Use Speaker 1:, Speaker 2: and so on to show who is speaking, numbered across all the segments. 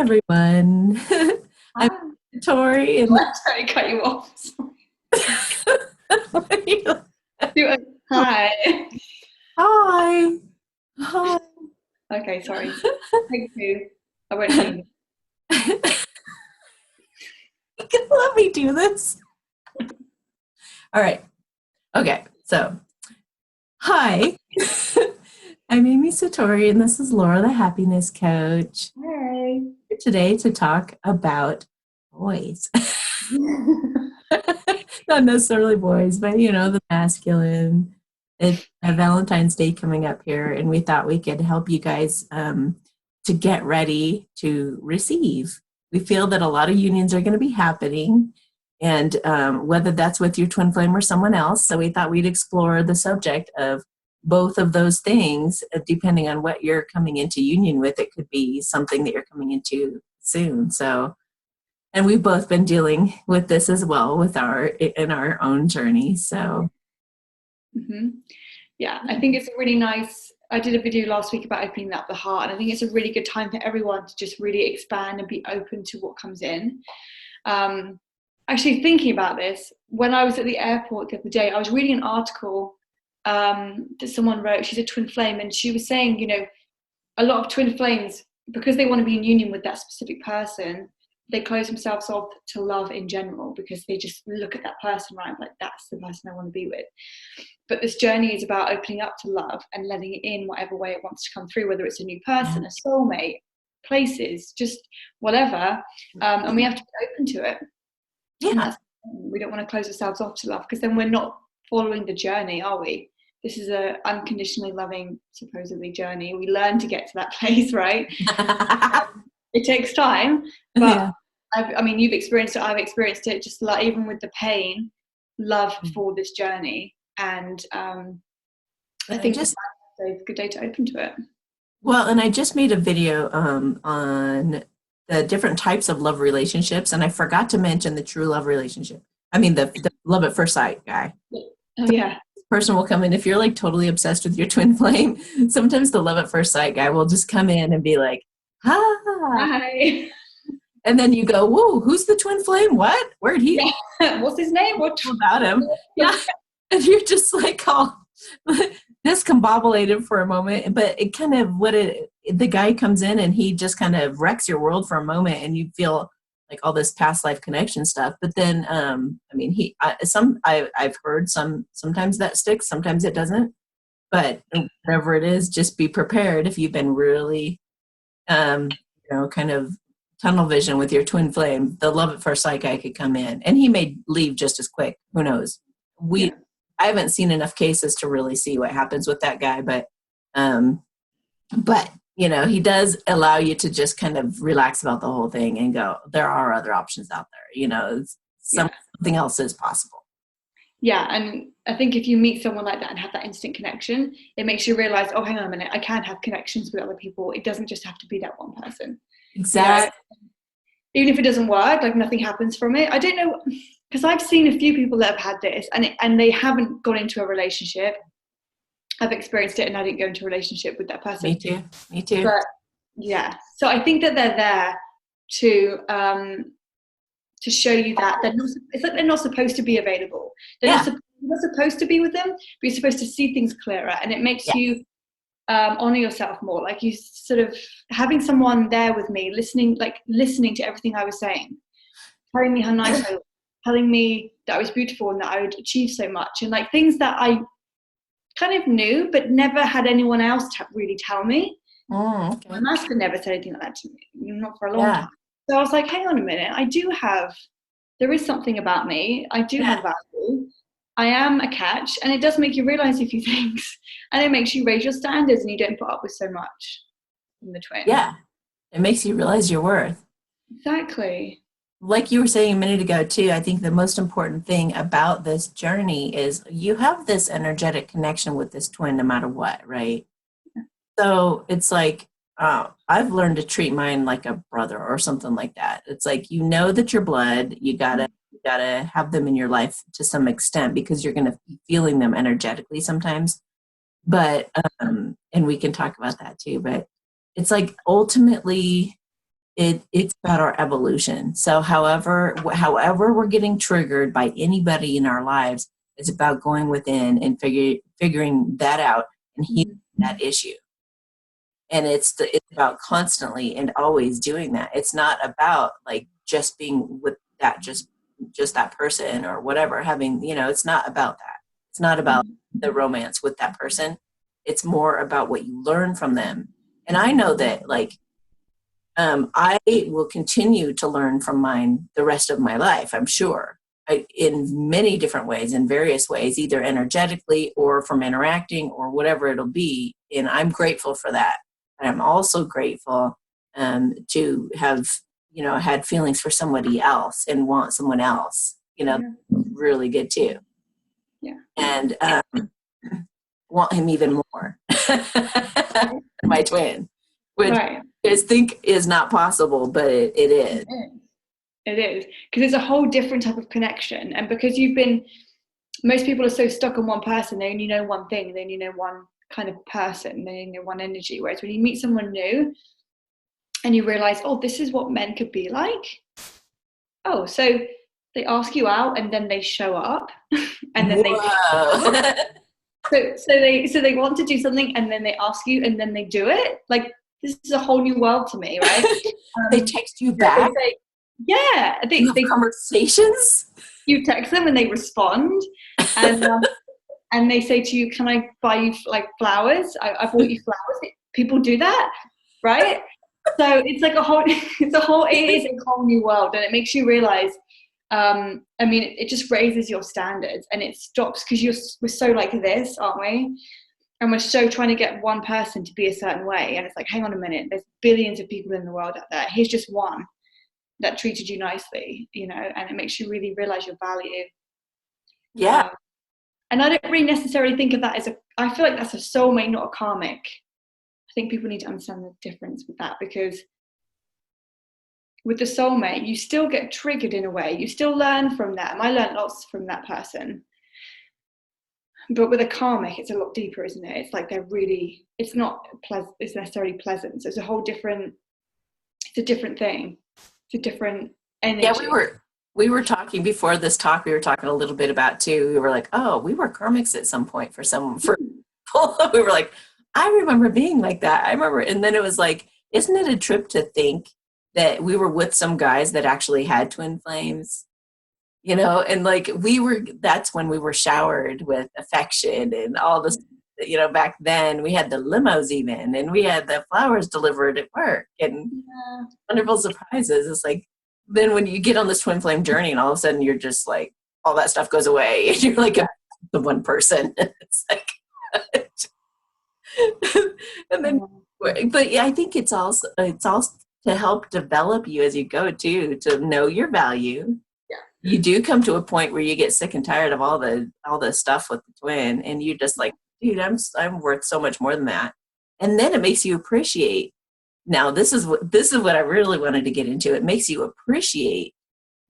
Speaker 1: everyone.
Speaker 2: Hi.
Speaker 1: I'm Tori, and
Speaker 2: I'm sorry to cut you off. Hi.
Speaker 1: hi, hi.
Speaker 2: Okay, sorry. Thank you. I won't do it.
Speaker 1: Let me do this. All right. Okay. So, hi. I'm Amy Satori, and this is Laura, the happiness coach.
Speaker 2: Hey.
Speaker 1: Here today to talk about boys. Not necessarily boys, but the masculine. It's a Valentine's Day coming up here, and we thought we could help you guys to get ready to receive. We feel that a lot of unions are going to be happening, and whether that's with your twin flame or someone else. So we thought we'd explore the subject of both of those things, depending on what you're coming into union with. It could be something that you're coming into soon. So, and we've both been dealing with this as well with in our own journey. So,
Speaker 2: Yeah, I think it's a really nice. I did a video last week about opening up the heart, and I think it's a really good time for everyone to just really expand and be open to what comes in. Actually, thinking about this, when I was at the airport the other day, I was reading an article that someone wrote. She's a twin flame, and she was saying, a lot of twin flames, because they want to be in union with that specific person, they close themselves off to love in general because they just look at that person, right? Like, that's the person I want to be with. But this journey is about opening up to love and letting it in whatever way it wants to come through, whether it's a new person, a soulmate, places, just whatever. And we have to be open to it.
Speaker 1: yeah.
Speaker 2: We don't want to close ourselves off to love, because then we're not following the journey, are we? This is a unconditionally loving, supposedly, journey. We learn to get to that place, right? It takes time, but
Speaker 1: Yeah.
Speaker 2: I mean, you've experienced it, I've experienced it, just like even with the pain, love for this journey. And I think it's a good day to open to it.
Speaker 1: Well, and I just made a video on the different types of love relationships, and I forgot to mention the true love relationship. I mean, the love at first sight guy.
Speaker 2: Oh, yeah.
Speaker 1: This person will come in, if you're like totally obsessed with your twin flame, sometimes the love at first sight guy will just come in and be like,
Speaker 2: hi.
Speaker 1: And then you go, whoa, who's the twin flame? What? Where'd he?
Speaker 2: Yeah. What's his name? What
Speaker 1: about him? Yeah. And you're just like, oh, discombobulated for a moment. But it kind of, the guy comes in and he just kind of wrecks your world for a moment, and you feel like all this past life connection stuff. But then, I mean, I've heard sometimes that sticks, sometimes it doesn't. But whatever it is, just be prepared if you've been really, kind of tunnel vision with your twin flame. The love at first sight guy could come in, and he may leave just as quick. Who knows? I haven't seen enough cases to really see what happens with that guy, but he does allow you to just kind of relax about the whole thing and go, there are other options out there. Something else is possible.
Speaker 2: Yeah, and I think if you meet someone like that and have that instant connection, it makes you realize, oh, hang on a minute, I can have connections with other people. It doesn't just have to be that one person.
Speaker 1: Exactly.
Speaker 2: Even if it doesn't work, like nothing happens from it. I don't know, because I've seen a few people that have had this and they haven't gone into a relationship. I've experienced it, and I didn't go into a relationship with that person.
Speaker 1: Me too.
Speaker 2: But yeah, so I think that they're there to show you that it's like they're not supposed to be available. You're not supposed to be with them, but you're supposed to see things clearer, and it makes you honor yourself more. Like, you sort of having someone there with me, listening to everything I was saying, telling me how nice I was, telling me that I was beautiful and that I would achieve so much, and like things that I kind of knew but never had anyone else really tell me.
Speaker 1: Okay.
Speaker 2: My master never said anything like that to me, not for a long time. So I was like, hang on a minute, there is something about me. I do have value. I am a catch, and it does make you realize a few things, and it makes you raise your standards, and you don't put up with so much in the twin.
Speaker 1: Yeah, it makes you realize your worth.
Speaker 2: Exactly.
Speaker 1: Like you were saying a minute ago too, I think the most important thing about this journey is you have this energetic connection with this twin no matter what, right? Yeah. So it's like, I've learned to treat mine like a brother or something like that. It's like, that your blood, you gotta have them in your life to some extent, because you're gonna be feeling them energetically sometimes. But and we can talk about that too. But it's like, ultimately, it's about our evolution. So however we're getting triggered by anybody in our lives, it's about going within and figuring that out and healing that issue. And it's about constantly and always doing that. It's not about like just being with that just that person or whatever, having, it's not about that. It's not about the romance with that person. It's more about what you learn from them. And I know that, like, I will continue to learn from mine the rest of my life, I'm sure, in many different ways, in various ways, either energetically or from interacting or whatever it'll be. And I'm grateful for that. And I'm also grateful to have, had feelings for somebody else and want someone else, really good too.
Speaker 2: Yeah.
Speaker 1: And want him even more. My twin, which
Speaker 2: Right.
Speaker 1: I think is not possible, but it is.
Speaker 2: It is, because it's a whole different type of connection. And because most people are so stuck on one person, they only know one thing, they only know one kind of person, they only know one energy. Whereas when you meet someone new and you realize, oh, this is what men could be like. Oh, so they ask you out and then they show up and then so they want to do something and then they ask you and then they do it. Like, this is a whole new world to me, right?
Speaker 1: They text you back.
Speaker 2: They
Speaker 1: have conversations.
Speaker 2: You text them and they respond, and they say to you, "Can I buy you like flowers? I bought you flowers." People do that, right? So it's like it is a whole new world, and it makes you realize. It just raises your standards, and it stops because we're so like this, aren't we? And we're so trying to get one person to be a certain way, and it's like, hang on a minute, there's billions of people in the world out there. Here's just one that treated you nicely, and it makes you really realize your value.
Speaker 1: Yeah.
Speaker 2: And I don't really necessarily think of that I feel like that's a soulmate, not a karmic. I think people need to understand the difference with that, because with the soulmate, you still get triggered in a way. You still learn from them. I learned lots from that person. But with a karmic, it's a lot deeper, isn't it? It's like it's not it's necessarily pleasant. So it's a different thing. It's a different energy.
Speaker 1: Yeah, we were talking before this talk, we were talking a little bit about too, we were like, oh, we were karmics at some point for we were like, I remember being like that. I remember, and then it was like, isn't it a trip to think that we were with some guys that actually had twin flames? And like that's when we were showered with affection and all this, back then we had the limos even, and we had the flowers delivered at work and wonderful surprises. It's like, then when you get on this twin flame journey and all of a sudden you're just like, all that stuff goes away and you're like the one person. It's like, and then, but yeah, I think it's also to help develop you as you go too, to know your value. You do come to a point where you get sick and tired of all the stuff with the twin, and you just like, dude, I'm worth so much more than that. And then it makes you appreciate. Now, this is what I really wanted to get into. It makes you appreciate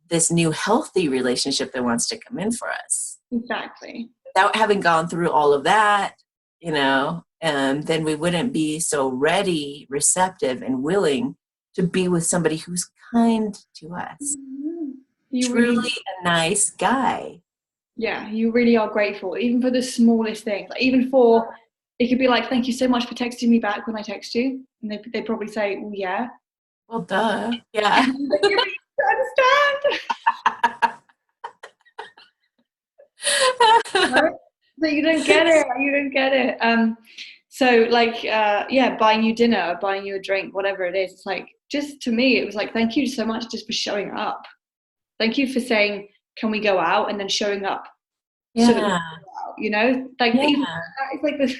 Speaker 1: this new healthy relationship that wants to come in for us.
Speaker 2: Exactly.
Speaker 1: Without having gone through all of that, then we wouldn't be so ready, receptive, and willing to be with somebody who's kind to us. Truly a nice guy.
Speaker 2: Yeah, you really are grateful, even for the smallest things. Like, even for, it could be like, thank you so much for texting me back when I text you. And they probably say, well, yeah.
Speaker 1: Well, duh. Yeah.
Speaker 2: You understand? Right? But you don't get it. You don't get it. So like, buying you dinner, buying you a drink, whatever it is. It's like, just to me, it was like, thank you so much just for showing up. Thank you for saying, can we go out? And then showing up.
Speaker 1: Yeah.
Speaker 2: So that we can go out, like, it's like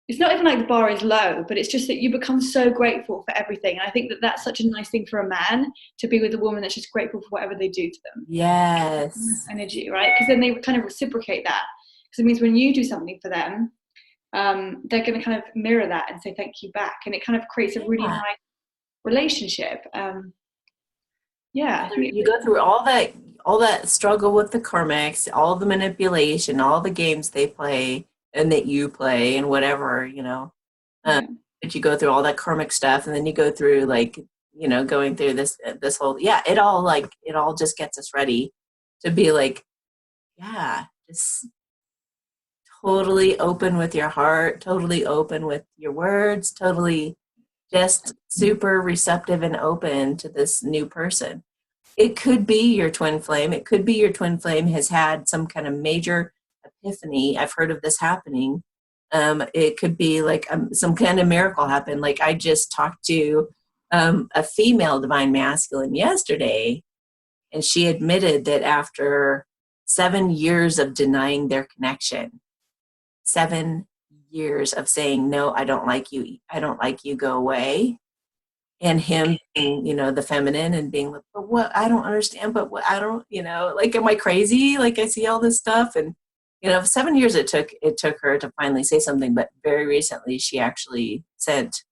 Speaker 2: it's not even like the bar is low, but it's just that you become so grateful for everything. And I think that that's such a nice thing for a man, to be with a woman that's just grateful for whatever they do to them.
Speaker 1: Yes.
Speaker 2: Energy, right? Because then they kind of reciprocate that. Because it means when you do something for them, they're going to kind of mirror that and say thank you back. And it kind of creates a really nice relationship.
Speaker 1: You go through all that struggle with the karmics, all the manipulation, all the games they play and that you play and whatever, but you go through all that karmic stuff, and then you go through like going through this whole, it all just gets us ready to be like, just totally open with your heart, totally open with your words, totally just super receptive and open to this new person. It could be your twin flame. It could be your twin flame has had some kind of major epiphany. I've heard of this happening. It could be like some kind of miracle happen. Like I just talked to a female divine masculine yesterday, and she admitted that after 7 years of denying their connection, 7 years of saying, no, I don't like you, go away. And him being, the feminine and being like, but what, I don't understand, but what, I don't, like, am I crazy? Like I see all this stuff. And, 7 years it took her to finally say something. But very recently she actually sent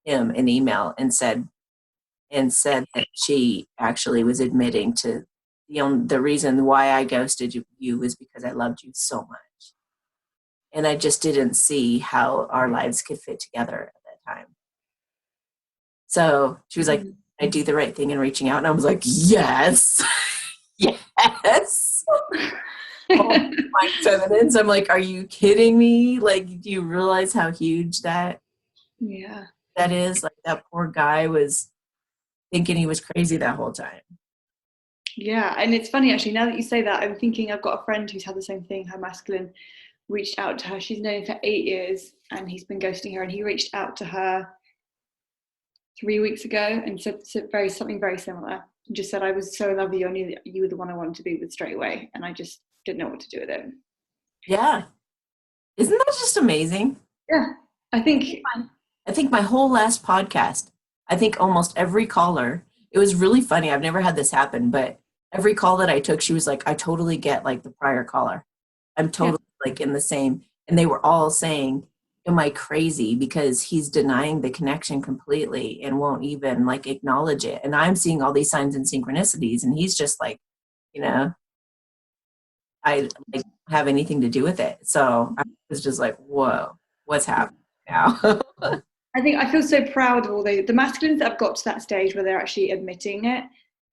Speaker 1: him an email and said that she actually was admitting to the reason why I ghosted you was because I loved you so much. And I just didn't see how our lives could fit together at that time. So she was like, I do the right thing in reaching out. And I was like, yes, yes. Oh, my feminines. I'm like, are you kidding me? Like, do you realize how huge that is? Like that poor guy was thinking he was crazy that whole time.
Speaker 2: Yeah. And it's funny, actually, now that you say that, I'm thinking I've got a friend who's had the same thing. Her masculine reached out to her. She's known him for 8 years and he's been ghosting her, and he reached out to her 3 weeks ago and said something very similar, and just said, I was so in love with you, I knew that you were the one I wanted to be with straight away, and I just didn't know what to do with it.
Speaker 1: Yeah. Isn't that just amazing?
Speaker 2: Yeah. I think
Speaker 1: my whole last podcast, I think almost every caller, it was really funny. I've never had this happen, but every call that I took, she was like, I totally get like the prior caller. I'm totally like in the same. And they were all saying, am I crazy? Because he's denying the connection completely and won't even like acknowledge it. And I'm seeing all these signs and synchronicities, and he's just like, I like have anything to do with it. So I was just like, whoa, what's happening now?
Speaker 2: I feel so proud of all the masculines that have got to that stage where they're actually admitting it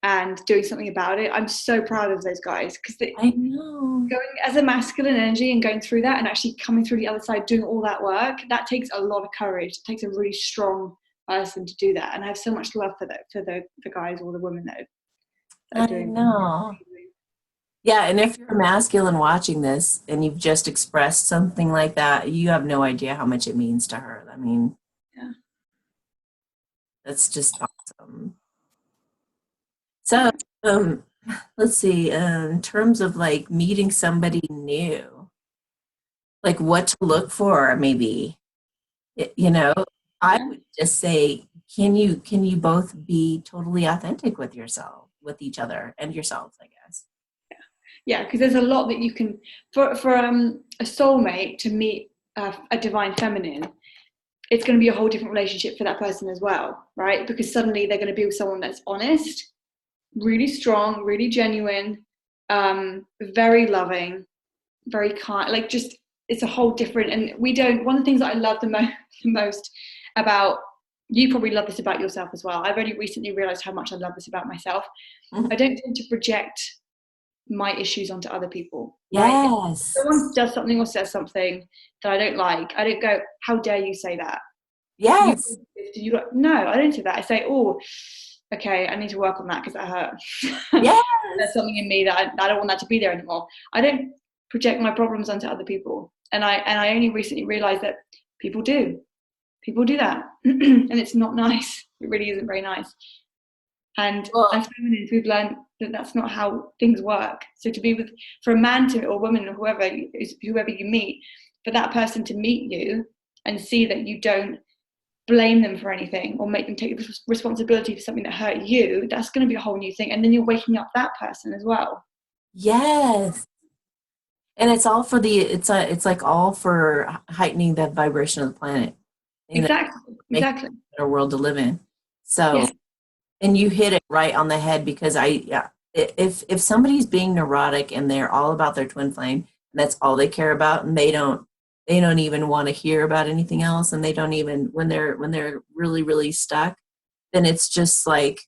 Speaker 2: and doing something about it. I'm so proud of those guys, because
Speaker 1: I know,
Speaker 2: going as a masculine energy and going through that and actually coming through the other side, doing all that work, that takes a lot of courage. It takes a really strong person to do that. And I have so much love for the guys or the women that are doing that. I know.
Speaker 1: Yeah, and if you're a masculine watching this and you've just expressed something like that, you have no idea how much it means to her. I mean, that's just awesome. So, let's see, in terms of like meeting somebody new, like what to look for, maybe, I would just say, can you both be totally authentic with each other and yourselves, I guess.
Speaker 2: Yeah, because there's a lot that you can, for a soulmate to meet a divine feminine, it's going to be a whole different relationship for that person as well, right? Because suddenly they're going to be with someone that's honest, really strong, really genuine, very loving, very kind, like just, it's a whole different, and one of the things that I love the most about, you probably love this about yourself as well, I've only recently realized how much I love this about myself. Mm-hmm. I don't tend to project my issues onto other people.
Speaker 1: Yes.
Speaker 2: Right? If someone does something or says something that I don't like, I don't go, how dare you say that?
Speaker 1: Yes.
Speaker 2: No, I don't say that. I say, oh, okay, I need to work on that because that hurt.
Speaker 1: Yes.
Speaker 2: There's something in me that I don't want that to be there anymore. I don't project my problems onto other people. And I only recently realized that people do that. And it's not nice. It really isn't very nice. And as feminines, we've learned that that's not how things work. So for a man or woman or whoever you meet, for that person to meet you and see that you don't blame them for anything or make them take responsibility for something that hurt you, that's going to be a whole new thing. And then you're waking up that person as well.
Speaker 1: Yes. And it's all for it's like all for heightening the vibration of the planet.
Speaker 2: Exactly.
Speaker 1: A better world to live in. So, yes. And you hit it right on the head, because if somebody's being neurotic and they're all about their twin flame and that's all they care about, and they don't even want to hear about anything else, and they don't even, when they're really, really stuck, then it's just like,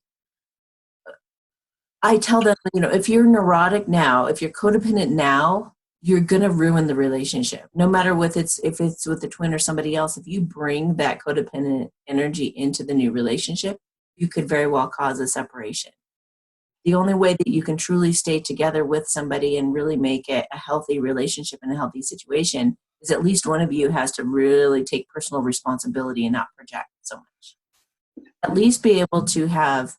Speaker 1: I tell them, if you're neurotic now, if you're codependent now, you're going to ruin the relationship. No matter if it's with the twin or somebody else, if you bring that codependent energy into the new relationship, you could very well cause a separation. The only way that you can truly stay together with somebody and really make it a healthy relationship and a healthy situation is at least one of you has to really take personal responsibility and not project so much. At least be able to have,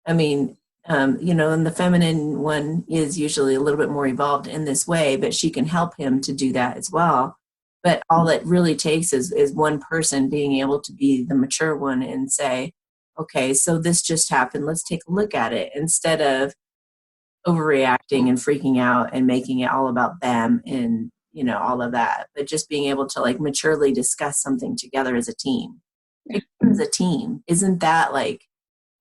Speaker 1: I mean, and the feminine one is usually a little bit more evolved in this way, but she can help him to do that as well. But all it really takes is one person being able to be the mature one and say, okay, so this just happened. Let's take a look at it instead of overreacting and freaking out and making it all about them and, all of that. But just being able to like maturely discuss something together as a team. As a team, isn't that like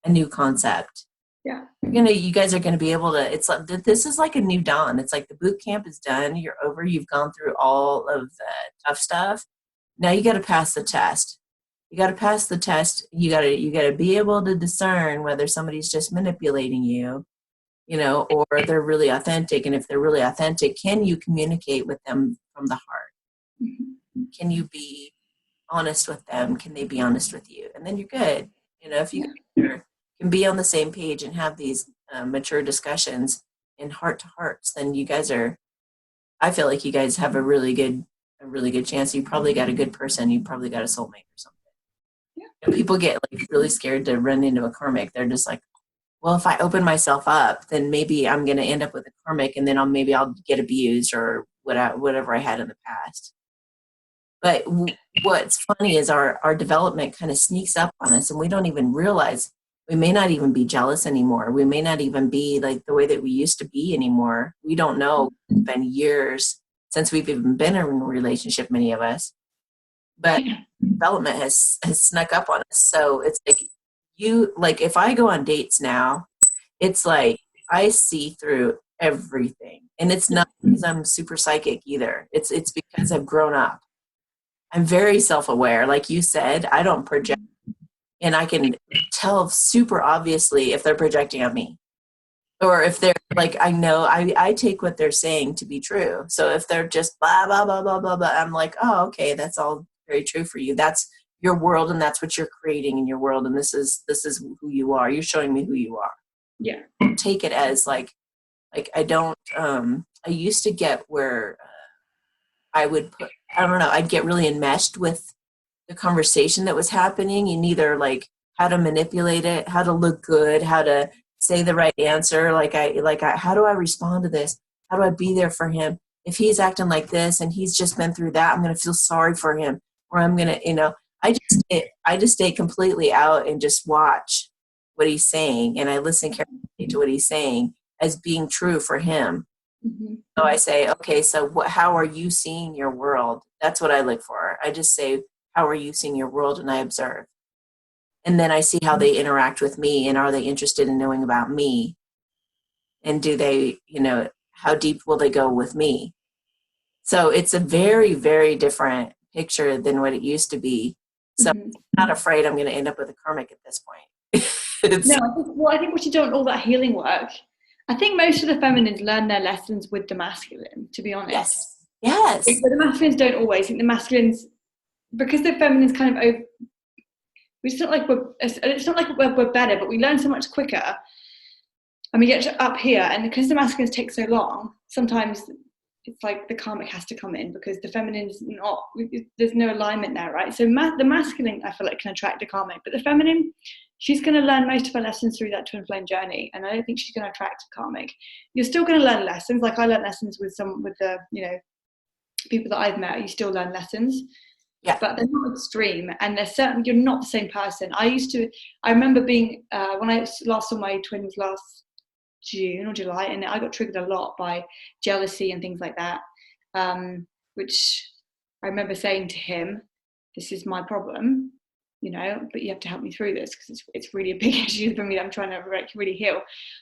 Speaker 1: a new concept?
Speaker 2: Yeah.
Speaker 1: You guys are going to be able to, it's like, this is like a new dawn. It's like the boot camp is done. You're over. You've gone through all of the tough stuff. Now you got to pass the test. You got to pass the test. You got to be able to discern whether somebody's just manipulating you, or they're really authentic. And if they're really authentic, can you communicate with them from the heart?
Speaker 2: Mm-hmm.
Speaker 1: Can you be honest with them? Can they be honest with you? And then you're good. If you can be on the same page and have these mature discussions in heart to hearts, then you guys I feel like you guys have a really good chance. You probably got a good person. You probably got a soulmate or something. Yeah. People get like really scared to run into a karmic. They're just like, well, if I open myself up, then maybe I'm going to end up with a karmic, and then I'll get abused or whatever I had in the past. But what's funny is our development kind of sneaks up on us, and we don't even realize. We may not even be jealous anymore. We may not even be like the way that we used to be anymore. We don't know. It's been years since we've even been in a relationship, many of us. But development has snuck up on us. So it's like if I go on dates now, it's like I see through everything. And it's not because I'm super psychic either. It's because I've grown up. I'm very self-aware. Like you said, I don't project. And I can tell super obviously if they're projecting on me. Or if they're like, I know, I take what they're saying to be true. So if they're just blah, blah, blah, blah, blah, blah, I'm like, oh, okay, that's all very true for you. That's your world, and that's what you're creating in your world. And this is who you are. You're showing me who you are.
Speaker 2: Yeah.
Speaker 1: Take it as like I don't, I used to get where I would put, I don't know, I'd get really enmeshed with the conversation that was happening, and either like how to manipulate it, how to look good, how to say the right answer. How do I respond to this? How do I be there for him? If he's acting like this and he's just been through that, I'm going to feel sorry for him, or I'm going to, I just stay completely out and just watch what he's saying. And I listen carefully to what he's saying as being true for him.
Speaker 2: Mm-hmm.
Speaker 1: So I say, okay, so how are you seeing your world? That's what I look for. I just say, how are you seeing your world? And I observe. And then I see how they interact with me, and are they interested in knowing about me? And do they, how deep will they go with me? So it's a very, very different picture than what it used to be. So I'm not afraid I'm going to end up with a karmic at this point.
Speaker 2: I think once you've done all that healing work, I think most of the feminines learn their lessons with the masculine, to be honest.
Speaker 1: Yes.
Speaker 2: But the masculines don't always. I think the masculines, because the feminines kind of it's not like we're better, but we learn so much quicker, and we get up here, and because the masculines take so long, sometimes it's like the karmic has to come in because the feminine's not, there's no alignment there, right? So the masculine, I feel like, can attract the karmic, but the feminine, she's going to learn most of her lessons through that twin flame journey, and I don't think she's going to attract karmic. You're still going to learn lessons. Like I learned lessons with the people that I've met. You still learn lessons.
Speaker 1: Yeah.
Speaker 2: But they're not extreme, and they're certain. You're not the same person. I remember being when I last saw my twins last June or July, and I got triggered a lot by jealousy and things like that, which I remember saying to him, "This is my problem, but you have to help me through this because it's really a big issue for me that I'm trying to really heal."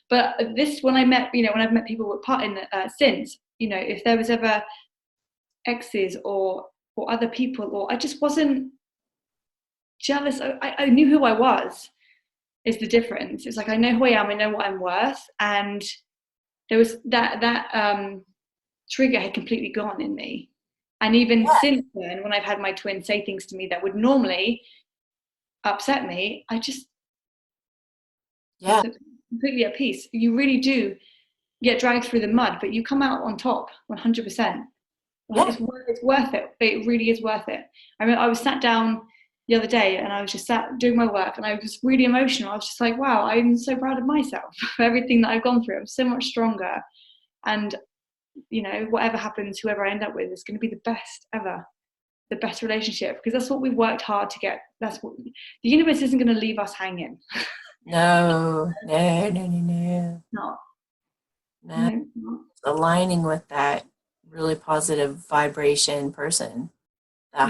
Speaker 2: But this, when I met, when I've met people with part in since, if there was ever exes or other people, or I just wasn't jealous. I knew who I was, is the difference. It's like I know who I am, I know what I'm worth, and there was that trigger had completely gone in me. And even since then, when I've had my twin say things to me that would normally upset me, I just
Speaker 1: Yeah.
Speaker 2: completely at peace. You really do get dragged through the mud, but you come out on top 100%. Like
Speaker 1: Yeah.
Speaker 2: it's worth it. It really is worth it. I mean, I was sat down the other day and I was just sat doing my work and I was really emotional. I was just like, wow, I'm so proud of myself for everything that I've gone through. I'm so much stronger. And, you know, whatever happens, whoever I end up with is going to be the best ever, the best relationship, because that's what we've worked hard to get. That's what the universe isn't going to leave us hanging.
Speaker 1: No, no, no, no, no.
Speaker 2: Not,
Speaker 1: No.
Speaker 2: no, not.
Speaker 1: Aligning with that really positive vibration person. The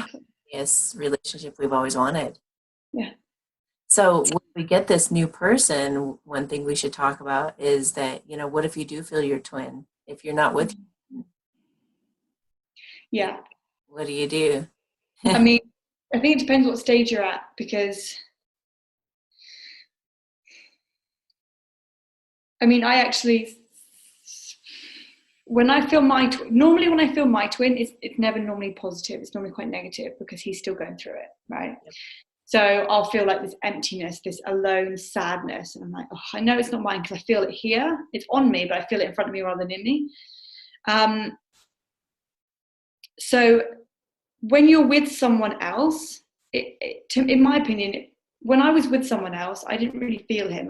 Speaker 1: happiest relationship we've always wanted.
Speaker 2: Yeah.
Speaker 1: So when we get this new person, one thing we should talk about is that, you know, what if you do feel your twin? If you're not with you,
Speaker 2: Yeah.
Speaker 1: what do you do?
Speaker 2: I mean, I think it depends what stage you're at, because I mean, I actually, when I feel my normally when I feel my twin, it's never normally positive. It's normally quite negative because he's still going through it, right?
Speaker 1: Yep.
Speaker 2: So I'll feel like this emptiness, this alone sadness, and I'm like, oh, I know it's not mine because I feel it here. It's on me, but I feel it in front of me rather than in me. So when you're with someone else, in my opinion, when I was with someone else, I didn't really feel him.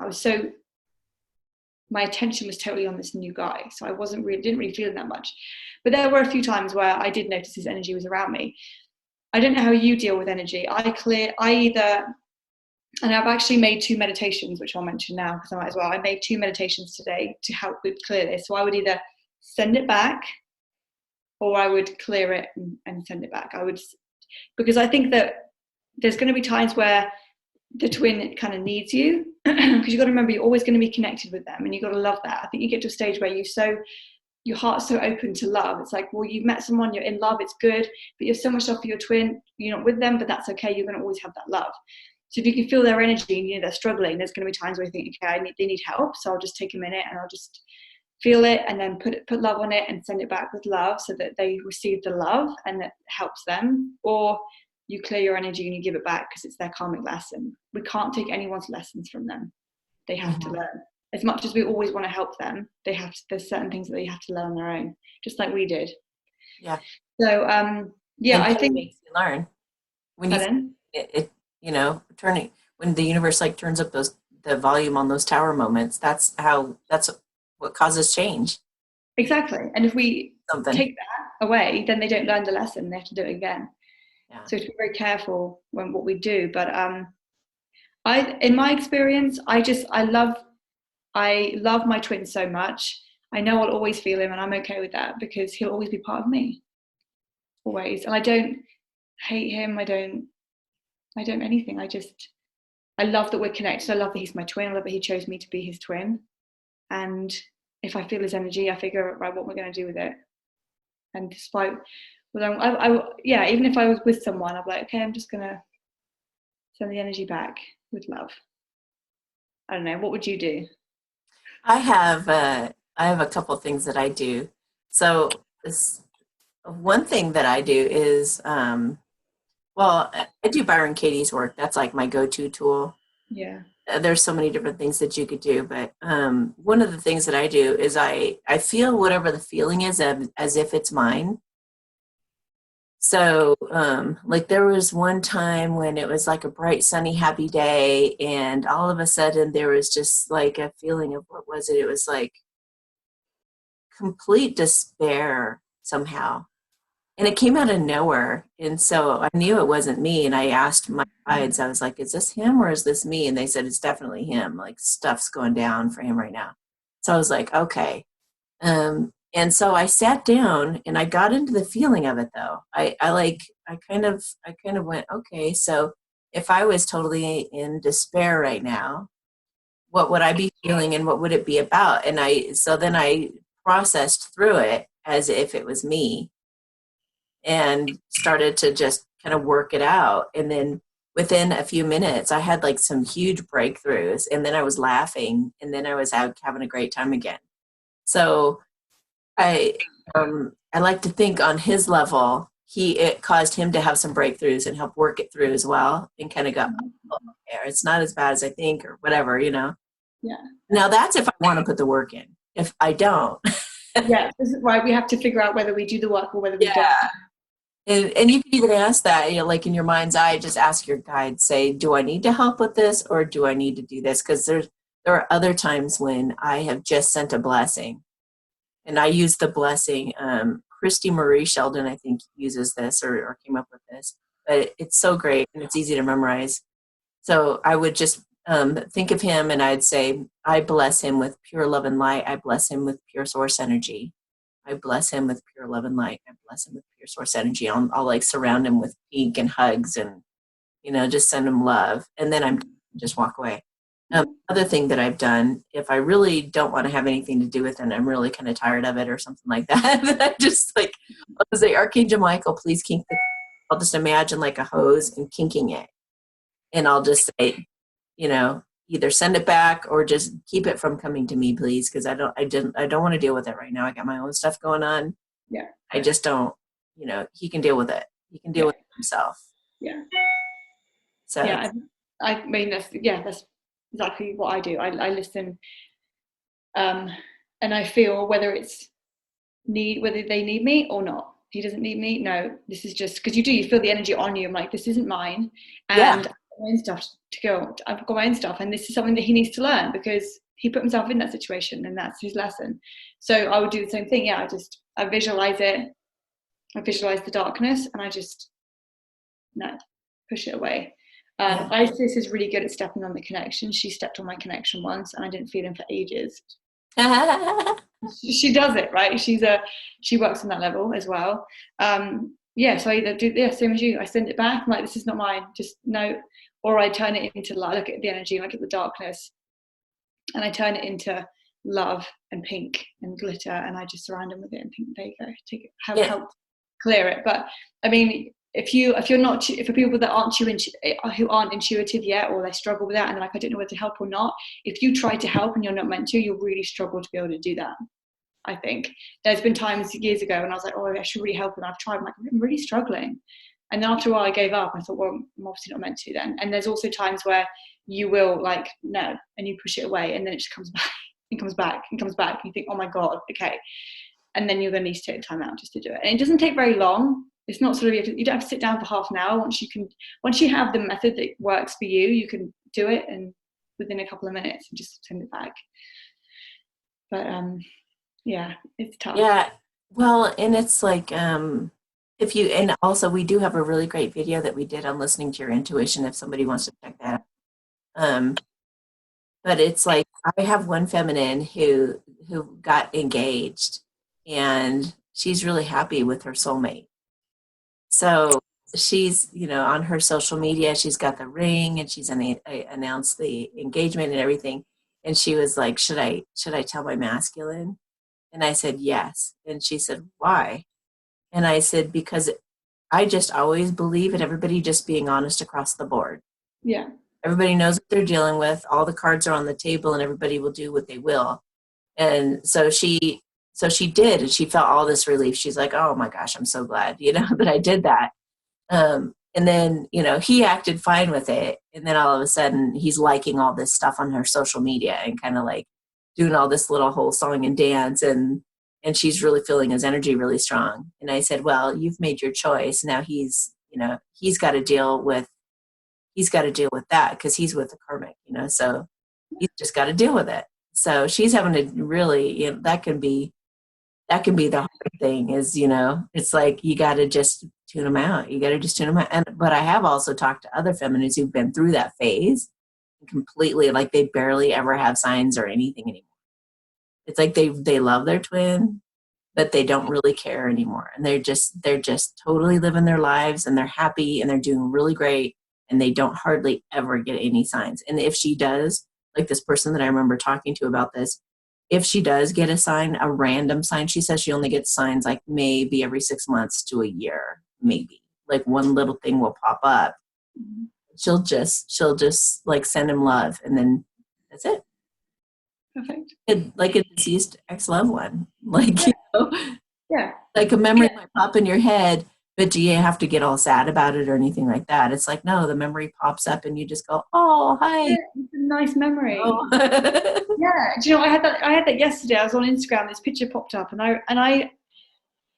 Speaker 2: My attention was totally on this new guy, so I didn't really feel him that much. But there were a few times where I did notice his energy was around me. I don't know how you deal with energy. And I've actually made 2 meditations, which I'll mention now because I might as well. I made 2 meditations today to help with clear this. So I would either send it back, or I would clear it and send it back. Because I think that there's going to be times where the twin kind of needs you, because you've got to remember you're always going to be connected with them, and you've got to love that. I think you get to a stage where your heart's so open to love. It's like, well, you've met someone, you're in love, it's good, but you have so much love for your twin. You're not with them, but that's okay. You're going to always have that love. So if you can feel their energy and you know they're struggling, there's going to be times where you think, okay, they need help, so I'll just take a minute and I'll just feel it and then put love on it and send it back with love so that they receive the love and that helps them. Or you clear your energy and you give it back because it's their karmic lesson. We can't take anyone's lessons from them. They have to learn. As much as we always want to help them, there's certain things that they have to learn on their own, just like we did.
Speaker 1: Yeah.
Speaker 2: So yeah,
Speaker 1: And
Speaker 2: I think
Speaker 1: makes you learn when you
Speaker 2: pardon?
Speaker 1: it you know, turning when the universe like turns up the volume on those tower moments, that's what causes change.
Speaker 2: Exactly. And if we
Speaker 1: Something.
Speaker 2: take that away, then they don't learn the lesson. They have to do it again.
Speaker 1: Yeah.
Speaker 2: So to be very careful when what we do. But in my experience, I love my twin so much. I know I'll always feel him, and I'm okay with that because he'll always be part of me, always. And I don't hate him. I don't anything. I love that we're connected. I love that he's my twin. I love that he chose me to be his twin. And if I feel his energy, I figure out, right, what we're going to do with it. And despite, yeah, even if I was with someone, I'm like, okay, I'm just going to send the energy back with love. I don't know. What would you do?
Speaker 1: I have a couple of things that I do. So this one thing that I do is well, I do Byron Katie's work. That's like my go-to tool.
Speaker 2: Yeah.
Speaker 1: There's so many different things that you could do, but one of the things that I do is I feel whatever the feeling is as if it's mine. So like there was one time when it was like a bright, sunny, happy day, and all of a sudden there was just like a feeling of, what was it? It was like complete despair somehow. And it came out of nowhere. And so I knew it wasn't me. And I asked my guides, I was like, is this him or is this me? And they said, it's definitely him. Like stuff's going down for him right now. So I was like, okay. And so I sat down and I got into the feeling of it though. I kind of went, okay, so if I was totally in despair right now, what would I be feeling and what would it be about? And then I processed through it as if it was me and started to just kind of work it out. And then within a few minutes, I had like some huge breakthroughs, and then I was laughing, and then I was out having a great time again. So I I like to think on his level, it caused him to have some breakthroughs and help work it through as well, and kind of go, oh, yeah, it's not as bad as I think, or whatever, you know.
Speaker 2: Yeah.
Speaker 1: Now that's if I want to put the work in. If I don't,
Speaker 2: Yeah, this is why we have to figure out whether we do the work or whether we don't.
Speaker 1: yeah. And you can even ask that, you know, like in your mind's eye, just ask your guide, say, do I need to help with this or do I need to do this? Because there are other times when I have just sent a blessing, and I use the blessing. Christy Marie Sheldon, I think, uses this or came up with this, but it's so great and it's easy to memorize. So I would just think of him and I'd say, I bless him with pure love and light. I bless him with pure source energy. I bless him with pure love and light. I bless him with pure source energy. I'll like surround him with pink and hugs and, you know, just send him love. And then I'm just walk away. Other thing that I've done, if I really don't want to have anything to do with it, and I'm really kind of tired of it or something like that, then I just like, I'll say, Archangel Michael, please kink the, I'll just imagine like a hose and kinking it. And I'll just say, you know, either send it back or just keep it from coming to me, please, because I don't want to deal with it right now. I got my own stuff going on.
Speaker 2: Yeah.
Speaker 1: I just don't, you know, he can deal with it. He can deal with it himself.
Speaker 2: Yeah.
Speaker 1: So
Speaker 2: yeah, I mean that's exactly what I do. I listen, and I feel whether they need me or not. He doesn't need me. No, this is just because you feel the energy on you. I'm like, this isn't mine, and I've got my own stuff to go. I've got my own stuff, and this is something that he needs to learn because he put himself in that situation, and that's his lesson. So I would do the same thing. Yeah, I visualize it. I visualize the darkness, and I just push it away. Isis is really good at stepping on the connection. She stepped on my connection once, and I didn't feel him for ages. She does it right. She works on that level as well. So I either do same as you. I send it back. I'm like, this is not mine. Just no. Or I turn it into light. Look at the energy, look at the darkness, and I turn it into love and pink and glitter, and I just surround them with it and think, there you go, take it, help clear it. But I mean, if for people that who aren't intuitive yet, or they struggle with that and they're like, I don't know whether to help or not, if you try to help and you're not meant to, you'll really struggle to be able to do that. I think there's been times years ago when I was like, oh, I should really help, and I've tried. I'm like, I'm really struggling, and then after a while I gave up. I thought, well, I'm obviously not meant to then. And there's also times where you will like no, and you push it away, and then it just comes back and comes back and comes back, and you think, oh my god, okay, and then you're going to need to take time out just to do it. And it doesn't take very long. It's not sort of you don't have to sit down for half an hour. Once you have the method that works for you, you can do it and within a couple of minutes and just send it back. But yeah, it's tough.
Speaker 1: Yeah, well, and it's like and also we do have a really great video that we did on listening to your intuition if somebody wants to check that out. But it's like I have one feminine who got engaged, and she's really happy with her soulmate. So she's, you know, on her social media, she's got the ring and she's announced the engagement and everything. And she was like, should I tell my masculine? And I said, yes. And she said, why? And I said, because I just always believe in everybody just being honest across the board.
Speaker 2: Yeah.
Speaker 1: Everybody knows what they're dealing with. All the cards are on the table and everybody will do what they will. And so she did, and she felt all this relief. She's like, oh my gosh, I'm so glad, you know, that I did that. And then, you know, he acted fine with it. And then all of a sudden he's liking all this stuff on her social media and kind of like doing all this little whole song and dance. And she's really feeling his energy really strong. And I said, well, you've made your choice. Now he's got to deal with that because he's with the karmic, you know, so he's just got to deal with it. So she's having to really, you know, that can be the hard thing is, you know, it's like you got to just tune them out. You got to just tune them out. But I have also talked to other feminines who've been through that phase and completely, like they barely ever have signs or anything anymore. It's like they love their twin, but they don't really care anymore. And they're just totally living their lives and they're happy and they're doing really great. And they don't hardly ever get any signs. And if she does, like this person that I remember talking to about this, if she does get a sign, a random sign, she says she only gets signs like maybe every 6 months to a year, maybe. Like one little thing will pop up. she'll just like send him love, and then that's it.
Speaker 2: Perfect.
Speaker 1: Like a deceased ex-loved one, like, you know,
Speaker 2: Yeah.
Speaker 1: like a memory might pop in your head, but do you have to get all sad about it or anything like that? It's like, no, the memory pops up and you just go, oh, hi.
Speaker 2: Yeah, it's a nice memory.
Speaker 1: Oh.
Speaker 2: Yeah. Do you know, I had that yesterday. I was on Instagram, this picture popped up, and I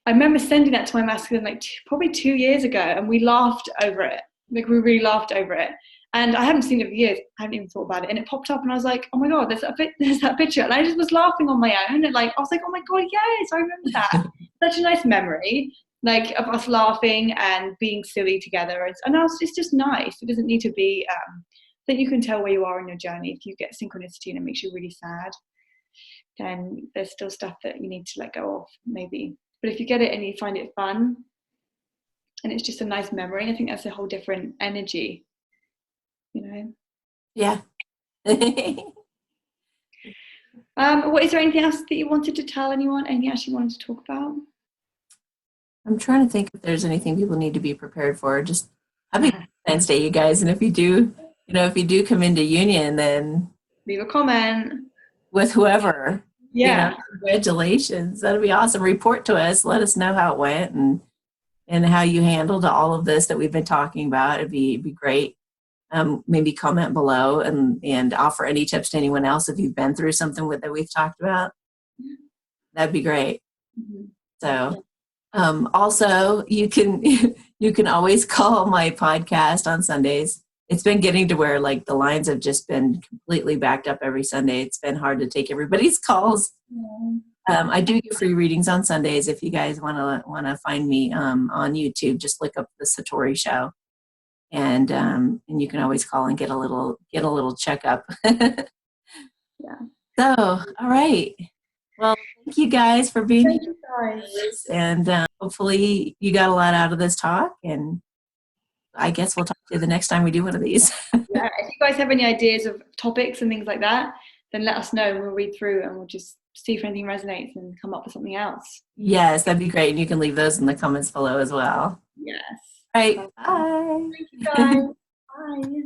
Speaker 2: remember sending that to my masculine like probably 2 years ago, and we laughed over it. Like, we really laughed over it. And I haven't seen it for years. I haven't even thought about it. And it popped up, and I was like, oh my God, there's that picture. And I just was laughing on my own. And like, I was like, oh my God, yes, I remember that. Such a nice memory, like, of us laughing and being silly together. And it's just nice. It doesn't need to be, that you can tell where you are in your journey. If you get synchronicity and it makes you really sad, then there's still stuff that you need to let go of, maybe. But if you get it and you find it fun and it's just a nice memory, I think that's a whole different energy, you know?
Speaker 1: Yeah.
Speaker 2: What, is there anything else that you wanted to tell anyone? Anything else you wanted to talk about?
Speaker 1: I'm trying to think if there's anything people need to be prepared for. Just happy Valentine's Day, you guys. And if you do, if you do come into union, then
Speaker 2: Leave a comment.
Speaker 1: with whoever,
Speaker 2: Yeah.
Speaker 1: congratulations. That'd be awesome. Report to us. Let us know how it went and how you handled all of this that we've been talking about. It'd be great. Maybe comment below and offer any tips to anyone else if you've been through something that we've talked about. That'd be great.
Speaker 2: Mm-hmm.
Speaker 1: So, also you can always call my podcast on Sundays. It's been getting to where like the lines have just been completely backed up every Sunday. It's been hard to take everybody's calls. I do give free readings on Sundays. If you guys want to find me on YouTube, just look up the Satori Show, and you can always call and get a little checkup.
Speaker 2: Yeah.
Speaker 1: So, all right. Well, thank you guys for being
Speaker 2: Thank
Speaker 1: here,
Speaker 2: you guys.
Speaker 1: and hopefully you got a lot out of this talk. And I guess we'll talk to you the next time we do one of these.
Speaker 2: Yeah. If you guys have any ideas of topics and things like that, then let us know. We'll read through and we'll just see if anything resonates and come up with something else.
Speaker 1: Yes, that'd be great. And you can leave those in the comments below as well.
Speaker 2: Yes.
Speaker 1: All right. Bye.
Speaker 2: Thank you guys. Bye.